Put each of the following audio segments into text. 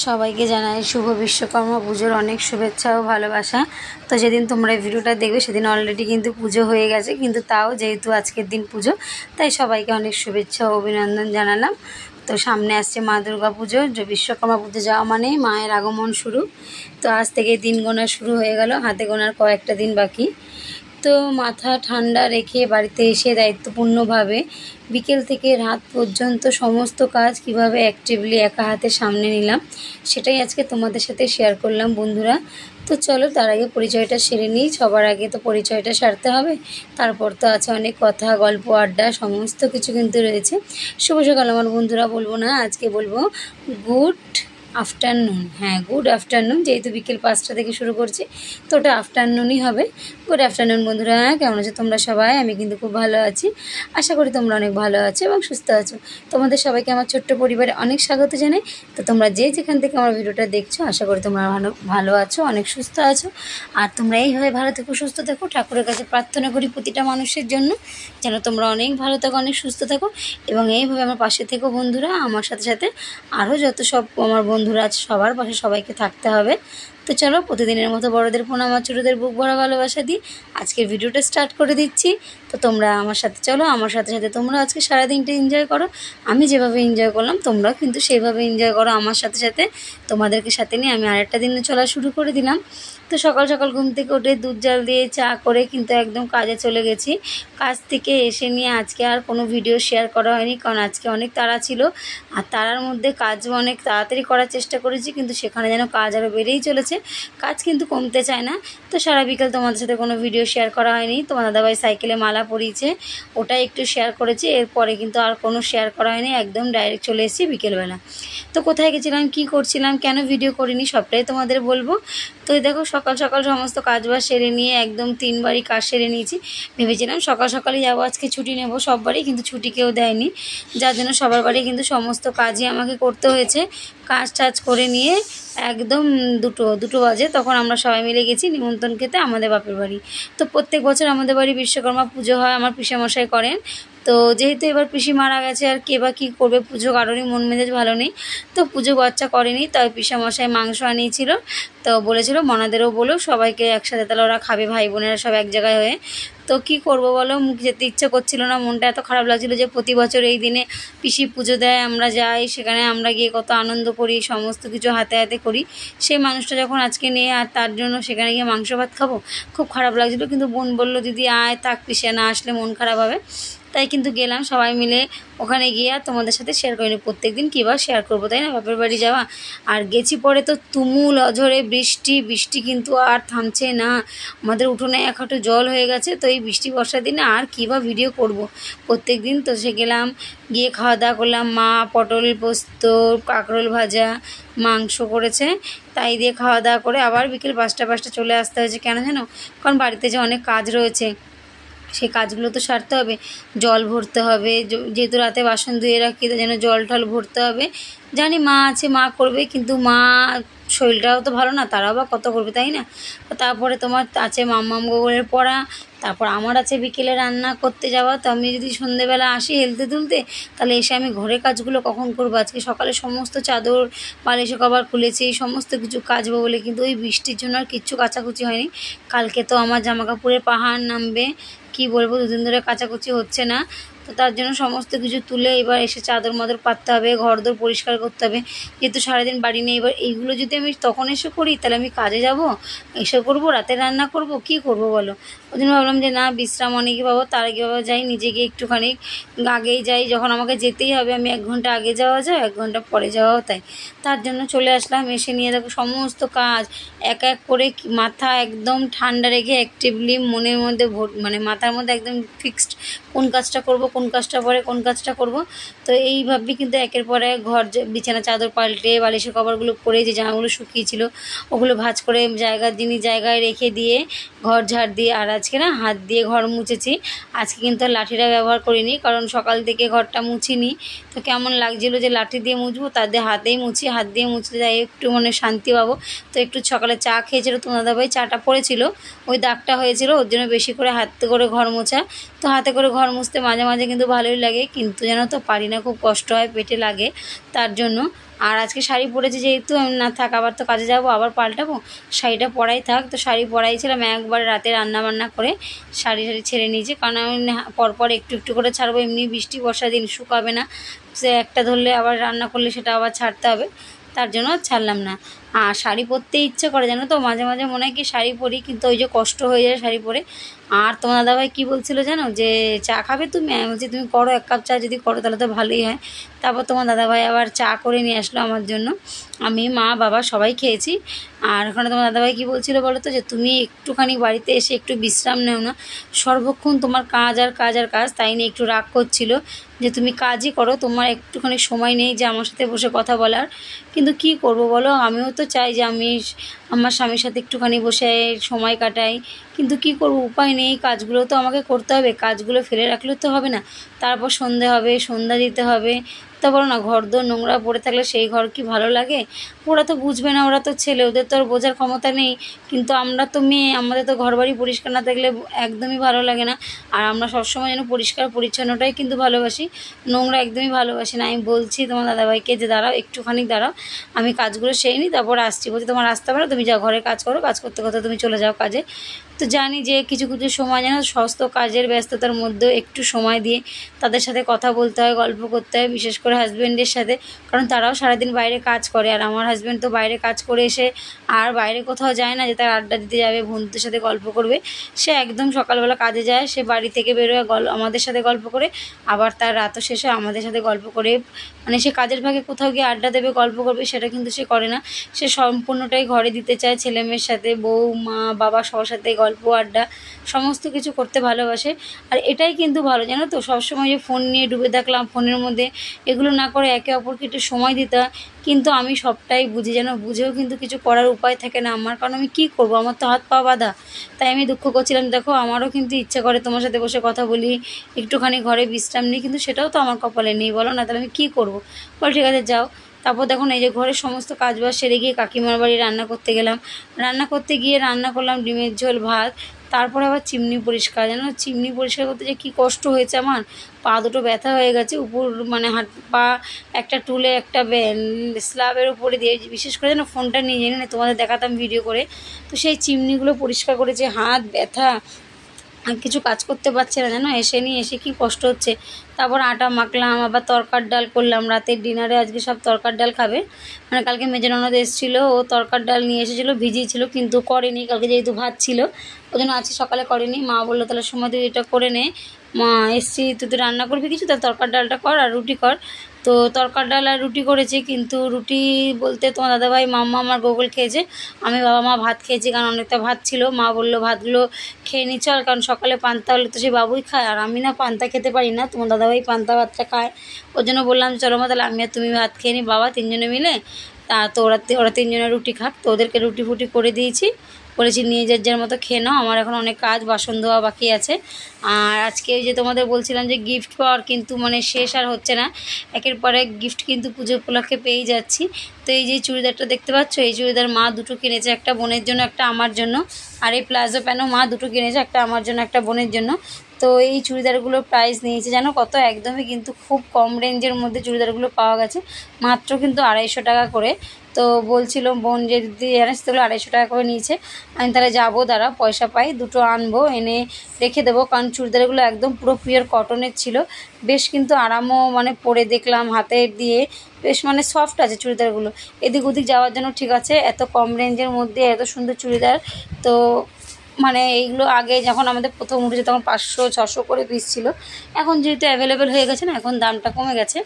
সবাইকে জানাই শুভ বিশ্বকর্মা পুজোর অনেক শুভেচ্ছা ও ভালোবাসা। তো যেদিন তোমরা এই ভিডিওটা দেখবে সেদিন অলরেডি কিন্তু পুজো হয়ে গেছে, কিন্তু তাও যেহেতু আজকের দিন পুজো তাই সবাইকে অনেক শুভেচ্ছা ও অভিনন্দন জানালাম। তো সামনে আসছে মা দুর্গা পুজো, যে বিশ্বকর্মা পুজো যাওয়া মানেই মায়ের আগমন শুরু। তো আজ থেকে দিন গোনা শুরু হয়ে গেল, হাতে গোনার কয়েকটা দিন বাকি। তো মাথা ঠান্ডা রেখে বাড়িতে এসে দায়িত্বপূর্ণভাবে বিকেল থেকে রাত পর্যন্ত সমস্ত কাজ কিভাবে অ্যাক্টিভলি একা হাতে সামনে নিলাম সেটাই আজকে তোমাদের সাথে শেয়ার করলাম বন্ধুরা। তো চলো তার আগে পরিচয়টা সেরে নিই। সবার আগে তো পরিচয়টা সারতে হবে, তারপর তো আছে অনেক কথা, গল্প, আড্ডা, সমস্ত কিছু কিন্তু রয়েছে। শুভ সকাল আমার বন্ধুরা বলবো না, আজকে বলবো গুড আফটারনুন। হ্যাঁ, গুড আফটারনুন, যেহেতু বিকেল 5টা থেকে শুরু করছি তো ওটা আফটারনুনই হবে। গুড আফটারনুন বন্ধুরা, কেমন আছো তোমরা সবাই? আমি কিন্তু খুব ভালো আছি, আশা করি তোমরা অনেক ভালো আছো এবং সুস্থ আছো। তোমাদের সবাইকে আমার ছোট্ট পরিবারে অনেক স্বাগত জানাই। তো তোমরা যেখান থেকে আমার ভিডিওটা দেখছো আশা করি তোমরা ভালো আছো, অনেক সুস্থ আছো। আর তোমরা এইভাবে ভালো থেকো, সুস্থ থেকো। ঠাকুরের কাছে প্রার্থনা করি প্রতিটা মানুষের জন্য যেন তোমরা অনেক ভালো থাকো, অনেক সুস্থ থাকো এবং এইভাবে আমার পাশে থেকো বন্ধুরা। আমার সাথে সাথে আরও যত সব আমার বন্ধুরা আছে সবার পাশে সবাইকে থাকতে হবে। তো চলো প্রতিদিনের মতো বড়দের প্রণাম আর ছোটোদের বুক ভরা ভালোবাসা দিই আজকের ভিডিওটা স্টার্ট করে দিচ্ছি। তো তোমরা আমার সাথে চলো, আমার সাথে সাথে তোমরা আজকে সারাদিনটা এনজয় করো। আমি যেভাবে এনজয় করলাম তোমরাও কিন্তু সেইভাবে এনজয় করো আমার সাথে সাথে। তোমাদেরকে সাথে নিয়ে আমি আরেকটা দিনে চলা শুরু করে দিলাম। তো সকাল সকাল ঘুম থেকে উঠে দুধ জাল দিয়ে চা করে কিন্তু একদম কাজে চলে গেছি। কাজ থেকে এসে নিয়ে আজকে আর কোনো ভিডিও শেয়ার করা হয়নি, কারণ আজকে অনেক তাড়া ছিল। আর তাড়ার মধ্যে কাজও অনেক তাড়াতাড়ি করার চেষ্টা করেছি, কিন্তু সেখানে যেন কাজ আরও বেড়েই চলেছে, কাজ কিন্তু কমতে চায় না। তো সারা বিকেল তোমাদের সাথে কোনো ভিডিও শেয়ার করা হয়নি। তোমার দাদাভাই সাইকেলে মালা পরিয়েছে, ওটাই একটু শেয়ার করেছি, এরপরে কিন্তু আর কোনো শেয়ার করা হয়নি, একদম ডাইরেক্ট চলে এসেছি বিকেলবেলা। তো কোথায় গেছিলাম, কি করছিলাম, কেন ভিডিও করিনি সবটাই তোমাদের বলবো। তো দেখো সকাল সকাল সমস্ত কাজবাজ সেরে নিয়ে একদম 3বারই কাজ সেরে নিয়েছি। ভেবেছিলাম সকাল সকালই যাবো, আজকে ছুটি নেব সব বাড়ি, কিন্তু ছুটি কেউ দেয়নি, যার জন্য সবার বাড়ি কিন্তু সমস্ত কাজই আমাকে করতে হয়েছে। কাজ টাজ করে নিয়ে একদম দুটো বাজে, তখন আমরা সবাই মিলে গেছি নিমন্ত্রণ খেতে আমাদের বাপের বাড়ি। তো প্রত্যেক বছর আমাদের বাড়ি বিশ্বকর্মা পুজো হয়, আমার পিসেমশাই করেন। তো যেহেতু এবার পিসি মারা গেছে, আর কে বা কী করবে, পুজো কারোরই মন মেজাজ ভালো নেই, তো পুজো বাচ্চা করেনি। তাই পিসেমশাই মাংস আনিয়েছিল, তো বলেছিল মনাদেরও বলো সবাইকে একসাথে, তাহলে ওরা খাবে ভাই বোনেরা সব এক জায়গায় হয়ে। তো কি করব বলো, মুখ যেতে ইচ্ছে করছিল না, মনটা এত খারাপ লাগছিল যে প্রতি বছর এই দিনে পিসি পুজো দেয়, আমরা যাই সেখানে, আমরা গিয়ে কত আনন্দ করি, সমস্ত কিছু হাতে হাতে করি। সেই মানুষটা যখন আজকে নিয়ে আর তার জন্য সেখানে গিয়ে মাংস ভাত খাবো, খুব খারাপ লাগছিলো। কিন্তু বোন বললো দিদি আয় থাক, পিসে না আসলে মন খারাপ হবে, তাই কিন্তু গেলাম সবাই মিলে। ওখানে গিয়ে আর তোমাদের সাথে শেয়ার করিনি, প্রত্যেক দিন কী বা শেয়ার করবো তাই না, বাপের বাড়ি যাওয়া। আর গেছি পরে তো তুমুল অঝরে বৃষ্টি কিন্তু আর থামছে না, আমাদের উঠোনে এক হাঁটু জল হয়ে গেছে। তো এই বৃষ্টি বর্ষার দিনে আর কী বা ভিডিও করব প্রত্যেক দিন। তো সে গেলাম, গিয়ে খাওয়া দাওয়া করলাম, মা পটল পোস্ত, কাঁকরোল ভাজা, মাংস করেছে, তাই দিয়ে খাওয়া দাওয়া করে আবার বিকেল 5টা চলে আসতে হয়েছে। কেন জানো, কারণ বাড়িতে যে অনেক কাজ রয়েছে সেই কাজগুলো তো সারতে হবে, জল ভরতে হবে, যেহেতু রাতে বাসন ধুয়ে রাখি তো যেন জল টল ভরতে হবে। জানি মা আছে, মা করবে, কিন্তু মা শরীরটাও তো ভালো না, তারাও বা কত করবে তাই না। তারপরে তোমার আছে মাম্মাম গোগলের পড়া, তারপর আমার আছে বিকেলে রান্না করতে যাওয়া। তো আমি যদি সন্ধেবেলা আসি হেলতে তুলতে, তাহলে এসে আমি ঘরের কাজগুলো কখন করবো। আজকে সকালে সমস্ত চাদর বালিশ কভার খুলেছি, সমস্ত কিছু কাচবো বলে, কিন্তু ওই বৃষ্টির জন্য আর কিচ্ছু কাচাকুচি হয়নি। কালকে তো আমার জামা কাপড়ের পাহাড় নামবে, কি বলবো, 2 দিন ধরে কাচাকুচি হচ্ছে না। তো তার জন্য সমস্ত কিছু তুলে এবার এসে চাদর মাদর পাততে হবে, ঘরদোর পরিষ্কার করতে হবে, যেহেতু সারাদিন বাড়ি নেই। এবার এইগুলো যদি আমি তখন এসে করি তাহলে আমি কাজে যাব, এসে করব, রাতে রান্না করব, কি করব বলো। ওই জন্য ভাবলাম যে না, বিশ্রাম অনেকে পাবো, তার আগে বাবা যাই, নিজে গিয়ে একটুখানি আগেই যাই, যখন আমাকে যেতেই হবে আমি 1 ঘন্টা আগে যাওয়া যায়, 1 ঘন্টা পরে যাওয়াও তাই। তার জন্য চলে আসলাম, এসে নিয়ে দেখো সমস্ত কাজ এক এক করে মাথা একদম ঠান্ডা রেখে অ্যাক্টিভলি মনের মধ্যে মানে মাথার মধ্যে একদম ফিক্সড কোন কাজটা করব, কোন কাজটা পরে কোন কাজটা করব। তো এইভাবেই কিন্তু একের পর এক ঘর বিছানা চাদর পাল্টে, বালিশের কভারগুলো পরে যে জামাগুলো শুকিয়েছিল ওগুলো ভাঁজ করে জায়গায় রেখে দিয়ে ঘর ঝাড় দিয়ে, আর আজকে না হাত দিয়ে ঘর মুছেছি। আজকে কিন্তু আর লাঠিটা ব্যবহার করিনি, কারণ সকাল থেকে ঘরটা মুছিনি, তো কেমন লাগছিল যে লাঠি দিয়ে মুছবো, তার দিয়ে হাতেই মুছি, হাত দিয়ে মুছলে যাই একটু মানে শান্তি পাবো। তো একটু সকালে চা খেয়েছিল তোমার দাদাভাই, চাটা পড়েছিল, ওই দাগটা হয়েছিল, ওর জন্য বেশি করে হাতে করে ঘর মোছা। তো হাতে করে ঘর মুছতে মাঝে মাঝে কিন্তু ভালোই লাগে, কিন্তু যেন তো পারি না, খুব কষ্ট হয়, পেটে লাগে, তার জন্য আর আজকে শাড়ি পরেছি যেহেতু, না থাক আবার তো কাজে যাবো, আবার পাল্টাবো, শাড়িটা পরাই থাক। তো শাড়ি পরাইছিলাম, একবার রাতে রান্না করে শাড়ি ছেড়ে নিয়েছি, কারণ আমি পরপর একটু একটু করে ছাড়বো, এমনি বৃষ্টি বর্ষা দিন শুকাবে না, সে একটা ধরলে আবার রান্না করলে সেটা আবার ছাড়তে হবে, তার জন্য ছাড়লাম না। আর শাড়ি পরতে ইচ্ছে করে জানো তো, মাঝে মাঝে মনে হয় কি শাড়ি পরি, কিন্তু ওই যে কষ্ট হয়ে যায় শাড়ি পরে। আর তোমার দাদাভাই কী বলছিল জানো, যে চা খাবে তুমি, আমি বলছি তুমি করো, 1 কাপ চা যদি করো তাহলে তো ভালোই হয়। তারপর তোমার দাদাভাই আবার চা করে নিয়ে আসলো আমার জন্য, আমি মা বাবা সবাই খেয়েছি। আর ওখানে তোমার দাদাভাই কী বলছিল বলো তো, যে তুমি একটুখানি বাড়িতে এসে একটু বিশ্রাম নেও না, সর্বক্ষণ তোমার কাজ আর কাজ আর কাজ, তাই নিয়ে একটু রাগ করছিল যে তুমি কাজই করো, তোমার একটুখানি সময় নেই যে আমার সাথে বসে কথা বলার। কিন্তু কি করব বলো, আমিও তো চাই যে আমি আমার স্বামীর সাথে একটুখানি বসে সময় কাটাই, কিন্তু কি করব, উপায় নেই, কাজগুলো তো আমাকে করতে হবে, কাজগুলো ফেলে রাখলে তো হবে না। তারপর সন্ধে হবে, সন্ধ্যা দিতে হবে, তা বলো না, ঘরদোর নোংরা পড়ে থাকলে সেই ঘর কি ভালো লাগে? ওরা তো বুঝবে না, ওরা তো ছেলে, ওদের তো আর বোঝার ক্ষমতা নেই, কিন্তু আমরা তো মেয়ে, আমাদের তো ঘরবাড়ি পরিষ্কার না থাকলে একদমই ভালো লাগে না। আর আমরা সবসময় যেন পরিষ্কার পরিচ্ছন্নটাই কিন্তু ভালোবাসি, নোংরা একদমই ভালোবাসি না। আমি বলছি তোমার দাদাভাইকে যে দাঁড়াও, একটুখানি দাঁড়াও, আমি কাজগুলো সেরে নিই, তারপর আসছি। বলছি তোমার আসতে পারো, তুমি যাও ঘরে কাজ করো, কাজ করতে করতে তুমি চলে যাও কাজে। তো জানি যে কিছু কিছু সময় যেন সমস্ত কাজের ব্যস্ততার মধ্যেও একটু সময় দিয়ে তাদের সাথে কথা বলতে হয়, গল্প করতে হয়, বিশেষ করে হাজব্যান্ডের সাথে, কারণ তারাও সারাদিন বাইরে কাজ করে। আর আমার হাজব্যান্ড তো বাইরে কাজ করে এসে আর বাইরে কোথাও যায় না যে তার আড্ডা দিতে যাবে, বন্ধুদের সাথে গল্প করবে, সে একদম সকালবেলা কাজে যায়, সে বাড়ি থেকে বেরোয় আমাদের সাথে গল্প করে, আবার তার রাতও শেষে আমাদের সাথে গল্প করে, মানে সে কাজের ফাঁকে কোথাও গিয়ে আড্ডা দেবে, গল্প করবে, সেটা কিন্তু সে করে না। সে সম্পূর্ণটাই ঘরে দিতে চায়, ছেলেমেয়ের সাথে, বউ মা বাবা সবার সাথে গল্প আড্ডা সমস্ত কিছু করতে ভালোবাসে। আর এটাই কিন্তু ভালো, জানো তো, সবসময় যে ফোন নিয়ে ডুবে থাকলাম, ফোনের মধ্যে, এগুলো না করে একে অপরকে একটু সময় দিতে হয়। কিন্তু আমি সবটাই বুঝি, যেন বুঝেও কিন্তু কিছু করার উপায় থাকে না আমার, কারণ আমি কী করবো, আমার তো হাত পা বাঁধা। তাই আমি দুঃখ করছিলাম, দেখো আমারও কিন্তু ইচ্ছা করে তোমার সাথে বসে কথা বলি, একটুখানি ঘরে বিশ্রাম নিই, কিন্তু সেটাও তো আমার কপালে নেই, বলো না, তাহলে আমি কী করবো? বল ঠিক আছে যাও। তারপর দেখুন এই যে ঘরের সমস্ত কাজবাজ সেরে গিয়ে কাকিমার বাড়ি রান্না করতে গেলাম, রান্না করতে গিয়ে রান্না করলাম ডিমের ঝোল ভাত, তারপরে আবার চিমনি পরিষ্কার, জানো চিমনি পরিষ্কার করতে যে কী কষ্ট হয়েছে আমার, পা দুটো ব্যথা হয়ে গেছে, উপর মানে হাত পা একটা টুলে একটা স্ল্যাবের উপরে দিয়ে, বিশেষ করে যেন ফোনটা নিয়ে জেনে তোমাদের দেখাতাম ভিডিও করে, তো সেই চিমনিগুলো পরিষ্কার করেছে, হাত ব্যথা, আর কিছু কাজ করতে পারছে না, জানো এসে কি কষ্ট হচ্ছে। তারপর আটা মাখলাম, আবার তরকার ডাল করলাম, রাতের ডিনারে আজকে সব তরকার ডাল খাবে, মানে কালকে মেজো ননদ এসেছিলো, ও তরকার ডাল নিয়ে এসেছিলো, ভিজিয়েছিল কিন্তু করেনি, কালকে যেহেতু ভাত ছিল ওই জন্য আজকে সকালে করেনি। মা বললো তাহলে সময় তুই এটা করে নে, মা এসছি তুই তো রান্না করবি কিছু, তার তরকার ডালটা কর আর রুটি কর। তো তরকার ডাল আর রুটি করেছি, কিন্তু রুটি বলতে তোমার দাদাভাই মাম্মা আমার গোগল খেয়েছে, আমি বাবা মা ভাত খেয়েছি, কারণ অনেকটা ভাত ছিল। মা বললো ভাতগুলো খেয়ে নি চল, কারণ সকালে পান্তা হলে তো সেই বাবুই খায়, আর আমি না পান্তা খেতে পারি না, তোমার দাদাভাই পান্তা ভাতটা খায়, ওর জন্য বললাম চলো মা তাহলে আমি আর তুমি ভাত খেয়ে নিই বাবা, 3 জনে মিলে। তা তো ওরা 3 জনে রুটি খাক, তো ওদেরকে রুটি ফুটি করে দিয়েছি, বলেছি নিয়ে যার মতো খেয়ে নাও, আমার এখন অনেক কাজ, বাসন ধোয়া বাকি আছে। আর আজকে ওই যে তোমাদের বলছিলাম যে গিফট পাওয়ার কিন্তু মানে শেষ আর হচ্ছে না, একের পর এক গিফট কিন্তু পুজো উপলক্ষে পেয়েই যাচ্ছি। তো এই যে চুড়িদারটা দেখতে পাচ্ছ, এই চুড়িদার মা দুটো কিনেছে, একটা বোনের জন্য একটা আমার জন্য, আর এই প্লাজো প্যান্টও মা দুটো কিনেছে, একটা আমার জন্য একটা বোনের জন্য। তো এই চুড়িদারগুলোর প্রাইস নিয়েছে জানো কত, একদমই কিন্তু খুব কম রেঞ্জের মধ্যে চুড়িদারগুলো পাওয়া গেছে, মাত্র কিন্তু 250 টাকা করে। তো বলছিল বোন যে দিদি জানিস তো 250 টাকা করে নিয়েছে, আমি তাহলে যাবো, দাঁড়া পয়সা পাই দুটো আনবো, এনে রেখে দেবো, কারণ চুড়িদারগুলো একদম পুরো পিওর কটনের ছিল, বেশ কিন্তু আরামও, মানে পরে দেখলাম হাতে দিয়ে বেশ মানে সফট আছে চুড়িদারগুলো, এদিক ওদিক যাওয়ার জন্য ঠিক আছে, এত কম রেঞ্জের মধ্যে এত সুন্দর চুড়িদার। তো মানে এইগুলো আগে যখন আমাদের প্রথম উঠেছে তখন 500-600 করে পিস ছিল, এখন যেহেতু অ্যাভেলেবেল হয়ে গেছে না, এখন দামটা কমে গেছে।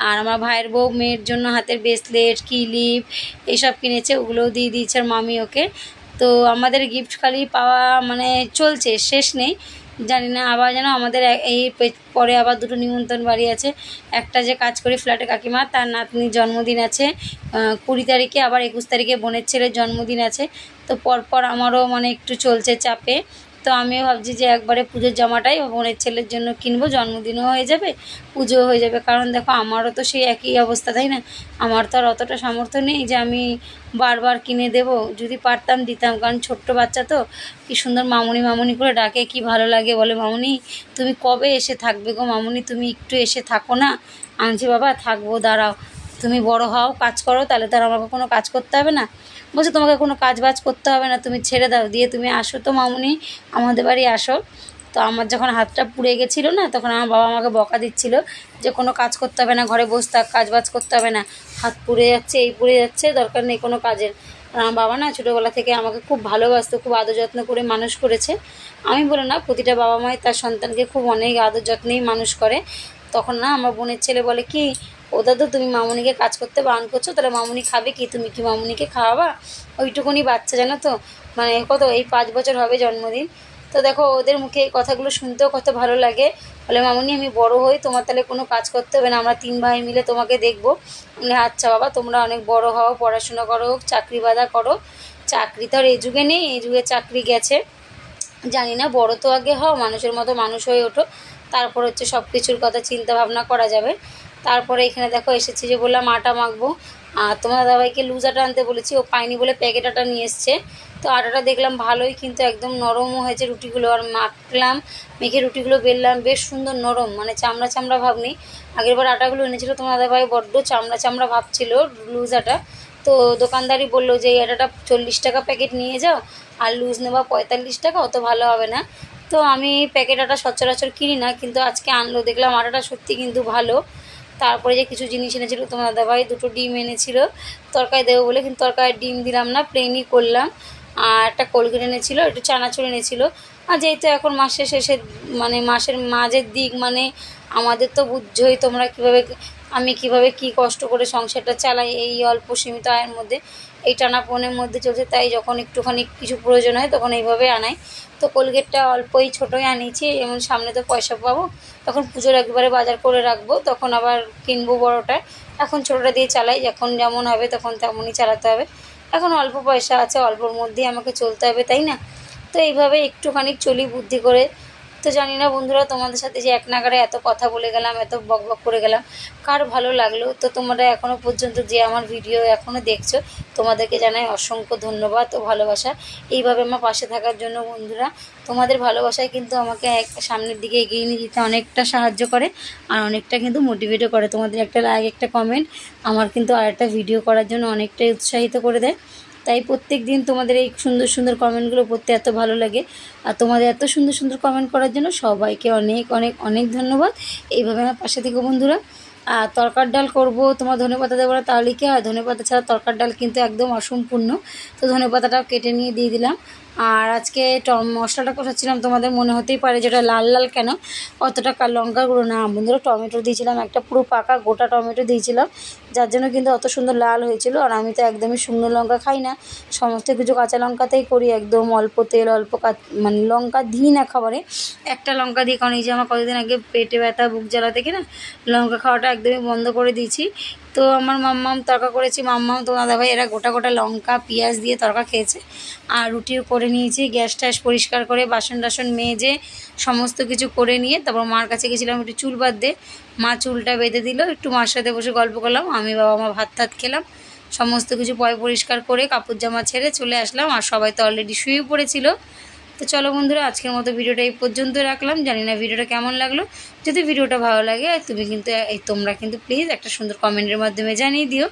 আর আমার ভাইয়ের বউ মেয়ের জন্য হাতের ব্রেসলেট ক্লিপ এইসব কিনেছে, ওগুলোও দিয়ে দিয়েছে আর মামি ওকে। তো আমাদের গিফট খালি পাওয়া মানে চলছে, শেষ নেই, জানি না আবার যেন আমাদের এই পরে আবার দুটো নিমন্ত্রণ বাড়ি আছে, একটা যে কাজ করি ফ্ল্যাটে কাকিমা তার নাতনির জন্মদিন আছে 20 তারিখে, আবার 21 তারিখে বোনের ছেলের জন্মদিন আছে। তো পরপর আমারও মানে একটু চলছে চাপে, তো আমিও ভাবছি যে একবারে পুজোর জামাটাই বোনের ছেলের জন্য কিনবো, জন্মদিনও হয়ে যাবে পুজোও হয়ে যাবে, কারণ দেখো আমারও তো সেই একই অবস্থা তাই না, আমার তো আর অতটা সামর্থ্য নেই যে আমি বারবার কিনে দেব, যদি পারতাম দিতাম, কারণ ছোট্ট বাচ্চা তো কি সুন্দর মামুনি মামুনি করে ডাকে, কি ভালো লাগে বলে, মামুনি তুমি কবে এসে থাকবে গো, মামুনি তুমি একটু এসে থাকো না, আনছি বাবা থাকবো দাঁড়াও। তুমি বড় হও, কাজ করো, তাহলে তো আর আমাকে কোনো কাজ করতে হবে না। বলছে তোমাকে কোনো কাজ বাজ করতে হবে না, তুমি ছেড়ে দাও, দিয়ে তুমি আসো তো মামুনি আমাদের বাড়ি আসো। তো আমার যখন হাতটা পুড়ে গেছিলো না, তখন আমার বাবা আমাকে বকা দিচ্ছিল যে কোনো কাজ করতে হবে না, ঘরে বসে থাক, কাজ বাজ করতে হবে না, হাত পুড়ে যাচ্ছে, এই পুড়ে যাচ্ছে, দরকার নেই কোনো কাজের। আর আমার বাবা না ছোটোবেলা থেকে আমাকে খুব ভালোবাসতো, খুব আদর যত্ন করে মানুষ করেছে। আমি বলে না, প্রতিটা বাবা মাই তার সন্তানকে খুব অনেক আদর যত্নেই মানুষ করে। তখন না আমার বোনের ছেলে বলে কি, ও দাদু তুমি মামুনিকে কাজ করতে বারণ করছো, তাহলে মামুনি খাবে কি, তুমি কি মামুনিকে খাওয়াবা? ওইটুকুনি বাচ্চা জানো তো, মানে কত এই 5 বছর হবে জন্মদিন। তো দেখো ওদের মুখে এই কথাগুলো শুনতেও কত ভালো লাগে। বলে মামুনি আমি বড় হই, তোমার তাহলে কোনো কাজ করতে হবে না, আমরা 3 ভাই মিলে তোমাকে দেখবো। বলে আচ্ছা বাবা, তোমরা অনেক বড় হও, পড়াশোনা করো, চাকরি বাদা করো। চাকরি তো আর এই যুগে নেই, এই যুগে চাকরি গেছে, জানি না, বড় তো আগে হও, মানুষের মতো মানুষ হয়ে ওঠো, তারপর হচ্ছে সব কিছুর কথা চিন্তা ভাবনা করা যাবে। তারপরে এখানে দেখো এসেছি, যে বললাম আটা মাখবো, আর তোমার দাদাভাইকে লুজ আটা আনতে বলেছি, ও পাইনি বলে প্যাকেট আটা নিয়ে এসছে। তো আটাটা দেখলাম ভালোই, কিন্তু একদম নরমও হয়েছে রুটিগুলো, আর মাখলাম, মেখে রুটিগুলো বেললাম, বেশ সুন্দর নরম, মানে চামড়া চামড়া ভাব নেই। আগেরবার আটাগুলো এনেছিলো তোমার দাদাভাই, বড্ড চামড়া চামড়া ভাব ছিল লুজ আটা। তো দোকানদারই বললো যে এই আটাটা 40 টাকা প্যাকেট নিয়ে যাও, আর লুজ নেবা 45 টাকা, অত ভালো হবে না। তো আমি প্যাকেট আটা সচরাচর কিনি না, কিন্তু আজকে আনলো, দেখলাম আটাটা সত্যি কিন্তু ভালো। তারপরে যে কিছু জিনিস এনেছিলো তোমার দাদাভাই, 2টো ডিম এনেছিল তরকারি দেবো বলে, কিন্তু তরকারি ডিম দিলাম না, প্লেনই করলাম। আর একটা কোলগেট এনেছিলো, একটু চানাচুর এনেছিলো। আর যেহেতু এখন মাসের শেষে, মানে মাসের মাঝের দিক, মানে আমাদের তো বুঝছোই তোমরা কীভাবে, আমি কিভাবে কি কষ্ট করে সংসারটা চালাই এই অল্প সীমিত আয়ের মধ্যে, এই টানাপোড়েনের মধ্যে চলছে। তাই যখন একটুখানি কিছু প্রয়োজন হয় তখন এইভাবে আনাই। তো কোলগেটটা অল্পই ছোটোই আনিয়েছি, এমন সামনে তো পয়সা পাবো, তখন পুজোর একবারে বাজার করে রাখবো, তখন আবার কিনবো বড়োটা। এখন ছোটোটা দিয়ে চালাই, যখন যেমন হবে তখন তেমনই চালাতে হবে। এখন অল্প পয়সা আছে, অল্পর মধ্যেই আমাকে চলতে হবে, তাই না? তো এইভাবে একটুখানি চলি বুদ্ধি করে। তো জানি না বন্ধুরা, তোমাদের সাথে যে এক নাগাড়ে এত কথা বলে গেলাম, এত বকবক করে গেলাম, কার ভালো লাগলো? তো তোমরা এখনও পর্যন্ত যে আমার ভিডিও এখনও দেখছো, তোমাদেরকে জানাই অসংখ্য ধন্যবাদ ও ভালোবাসা, এইভাবে আমার পাশে থাকার জন্য। বন্ধুরা, তোমাদের ভালোবাসায় কিন্তু আমাকে সামনের দিকে এগিয়ে নিয়ে যেতে অনেকটা সাহায্য করে, আর অনেকটা কিন্তু মোটিভেটও করে। তোমাদের একটা লাইক, একটা কমেন্ট আমার কিন্তু আরেকটা ভিডিও করার জন্য অনেকটাই উৎসাহিত করে দেয়। তাই প্রত্যেক দিন তোমাদের এই সুন্দর সুন্দর কমেন্টগুলো পড়তে এত ভালো লাগে, আর তোমাদের এত সুন্দর সুন্দর কমেন্ট করার জন্য সবাইকে অনেক অনেক অনেক ধন্যবাদ। এইভাবে আমার পাশে থেকো বন্ধুরা। আর তরকার ডাল করবো, তোমার ধনেপাতা দেবো না তাহলে কি হয়? ধনেপাতা ছাড়া তরকার ডাল কিন্তু একদম অসম্পূর্ণ। তো ধনেপাতাটাও কেটে নিয়ে দিয়ে দিলাম। আর আজকে মশলাটা কষাচ্ছিলাম, তোমাদের মনে হতেই পারে যেটা লাল লাল কেন, অতটা লঙ্কা গুঁড়ো না বন্ধুরা, টমেটো দিয়েছিলাম, একটা পুরো পাকা গোটা টমেটো দিয়েছিলাম, যার জন্য কিন্তু অত সুন্দর লাল হয়েছিল। আর আমি তো একদমই শুকনো লঙ্কা খাই না, সমস্ত কিছু কাঁচা লঙ্কাতেই করি, একদম অল্প তেল, অল্প মানে লঙ্কা দিই না খাবারে, একটা লঙ্কা দিই, কারণ এই যে আমার কতদিন আগে পেটে ব্যথা, বুক জ্বালা থেকে না লঙ্কা খাওয়াটা একদমই বন্ধ করে দিয়েছি। তো আমার মাম্মাম তরকা করেছি, মাম্মাম তো দাদাভাই এরা গোটা গোটা লঙ্কা পেঁয়াজ দিয়ে তরকা খেয়েছে। আর রুটিও করে নিয়েছি, গ্যাস ট্যাস পরিষ্কার করে, বাসন টাসন মেজে সমস্ত কিছু করে নিয়ে তারপর মার কাছে গেছিলাম একটু চুল বাঁধতে। মা চুলটা বেঁধে দিল, একটু মার সাথে বসে গল্প করলাম, আমি বাবা মা ভাত টাত খেলাম, সমস্ত কিছু পরিষ্কার করে কাপড় জামা ছেড়ে চলে আসলাম। আর সবাই তো অলরেডি শুয়ে পড়েছিল। তো চলো বন্ধুরা, আজকের মতো ভিডিওটা এই পর্যন্ত রাখলাম। জানি না ভিডিওটা কেমন লাগলো, যদি ভিডিওটা ভালো লাগে তোমরা কিন্তু প্লিজ একটা সুন্দর কমেন্টের মাধ্যমে জানিয়ে দিও।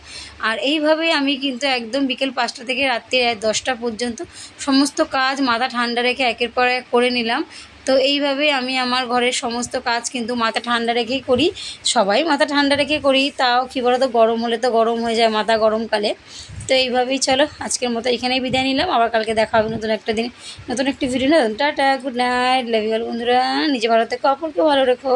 আর এইভাবেই আমি কিন্তু একদম বিকেল 5টা থেকে রাত্রি 10টা পর্যন্ত সমস্ত কাজ মাথা ঠান্ডা রেখে একের পর এক করে নিলাম। তো এইভাবেই আমি আমার ঘরের সমস্ত কাজ কিন্তু মাথা ঠান্ডা রেখেই করি, সবাই মাথা ঠান্ডা রেখে করি, তাও কী বলতো গরম হলে তো গরম হয়ে যায় মাথা গরমকালে। তো এইভাবেই চলো আজকের মতো এখানেই বিদায় নিলাম, আবার কালকে দেখা হবে নতুন একটা দিন, নতুন একটি video. Tata, good night, love you all বন্ধুরা, নিজে ভালো থেকো, অপরকে ভালো রেখো।